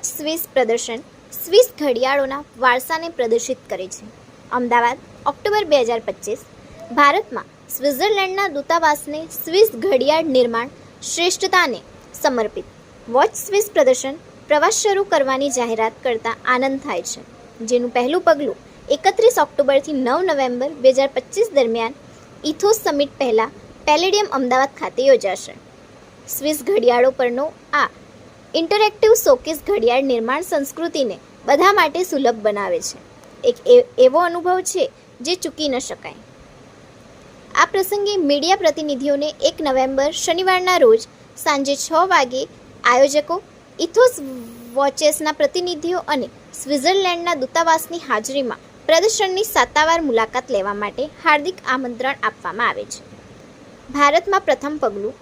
Watch Swiss પ્રદર્શન Swiss ઘડિયાળોના વારસાને પ્રદર્શિત કરે છે. અમદાવાદ, ઓક્ટોબર 2025. ભારતમાં સ્વિટ્ઝરલેન્ડના દૂતાવાસને સ્વિસ ઘડિયાળ નિર્માણ શ્રેષ્ઠતાને સમર્પિત વોચ સ્વિસ પ્રદર્શન પ્રવાસ શરૂ કરવાની જાહેરાત કરતાં આનંદ થાય છે, જેનું પહેલું પગલું 31 ઓક્ટોબરથી 9 નવેમ્બર 2025 દરમિયાન ઇથોસ સમિટ પહેલાં પેલેડિયમ અમદાવાદ ખાતે યોજાશે. સ્વિસ ઘડિયાળો પરનો આ ઇન્ટરેક્ટિવ શોકેસ ઘડિયાળ નિર્માણ સંસ્કૃતિને બધા માટે સુલભ બનાવે છે. એક એવો અનુભવ છે જે ચૂકી ન શકાય. આ પ્રસંગે મીડિયા પ્રતિનિધિઓને 1 નવેમ્બર શનિવારના રોજ સાંજે 6 વાગે આયોજકો, ઇથોસ વોચેસના પ્રતિનિધિઓ અને સ્વિટ્ઝરલેન્ડના દૂતાવાસની હાજરીમાં પ્રદર્શનની સત્તાવાર મુલાકાત લેવા માટે હાર્દિક આમંત્રણ આપવામાં આવે છે. ભારતમાં પ્રથમ પગલું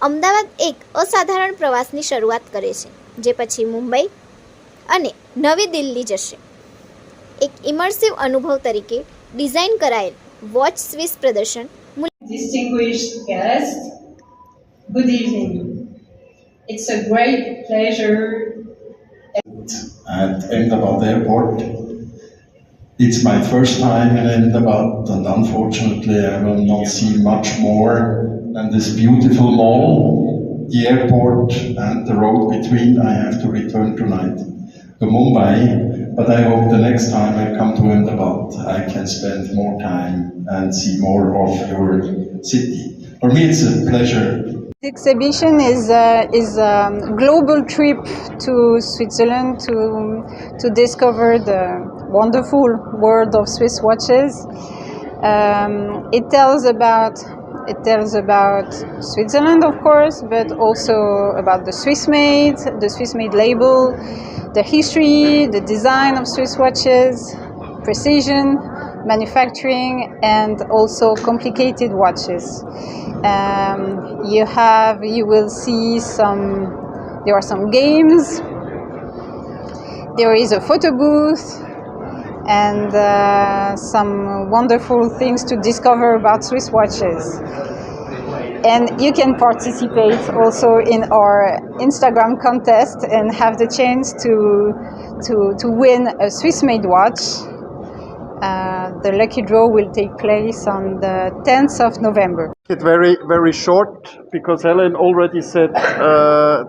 અમદાવાદ એક અસાધારણ પ્રવાસની શરૂઆત કરે છે, જે પછી મુંબઈ અને નવી દિલ્હી જશે. એક ઇમર્સિવ અનુભવ તરીકે ડિઝાઇન કરાયેલ વોચ સ્વિસ પ્રદર્શન Distinguished guests, good evening. It's a great pleasure at Ahmedabad Airport. It's my first time in Ahmedabad, and unfortunately I will not see much more than this beautiful mall, the airport and the road between. I have to return tonight to Mumbai, but I hope the next time I come to Ahmedabad I can spend more time and see more of your city. For me it's a pleasure. The exhibition is a global trip to Switzerland to discover the wonderful world of Swiss watches. It tells about Switzerland, of course, but also about the Swiss made label, the history, the design of Swiss watches, precision, manufacturing, and also complicated watches. You will see there are some games, there is a photo booth, and some wonderful things to discover about Swiss watches. And you can participate also in our Instagram contest and have the chance to win a Swiss-made watch. The lucky draw will take place on the 10th of November. It very short because Helen already said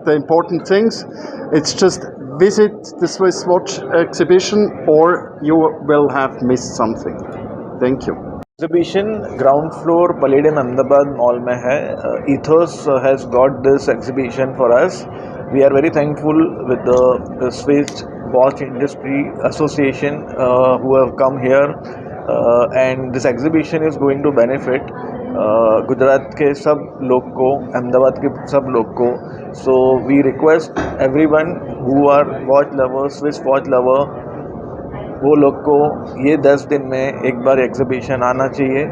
the important things. It's just visit the Swiss Watch exhibition or you will have missed something. Thank you. Exhibition ground floor Palladium Ahmedabad mall mein hai. Ethos has got this exhibition for us. We are very thankful with the Swiss Watch Industry Association who have come here, and this exhibition is going to benefit Gujarat के सब लोग को, अहमदाबाद के सब लोग को. So we request everyone who are watch lovers, Swiss watch lover, वो लोग को ये 10 दिन में एक बार एग्जीबिशन आना चाहिए.